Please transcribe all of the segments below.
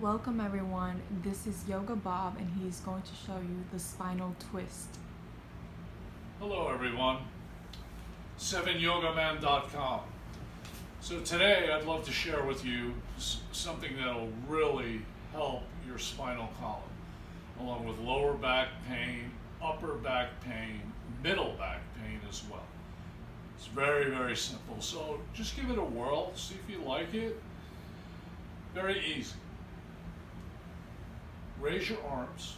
Welcome everyone, this is Yoga Bob and he's going to show you the spinal twist. Hello everyone, 7yogaman.com. So today I'd love to share with you something that'll really help your spinal column, along with lower back pain, upper back pain, middle back pain as well. It's very, very simple. So just give it a whirl, see if you like it. Very easy. Raise your arms,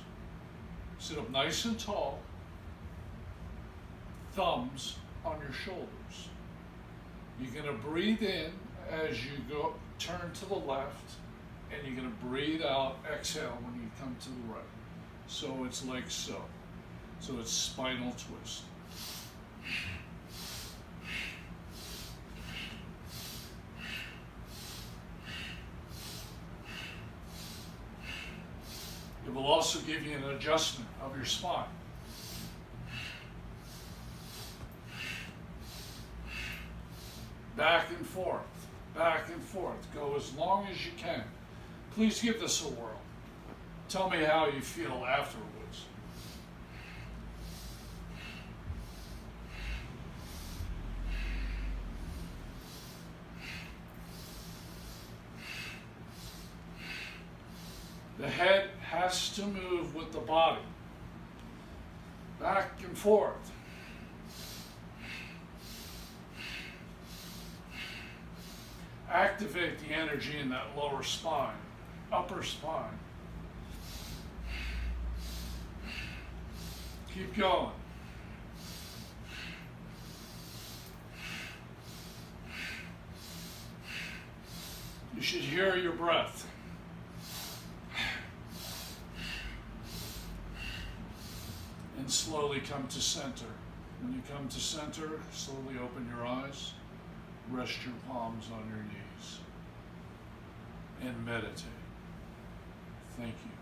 sit up nice and tall, thumbs on your shoulders. You're going to breathe in as you go, turn to the left, and you're going to breathe out, exhale when you come to the right. So it's like so. So it's spinal twist. It will also give you an adjustment of your spine. Back and forth, back and forth. Go as long as you can. Please give this a whirl. Tell me how you feel afterwards. The head has to move with the body. Back and forth. Activate the energy in that lower spine, upper spine. Keep going. You should hear your breath. And slowly come to center. When you come to center, slowly open your eyes, rest your palms on your knees, and meditate. Thank you.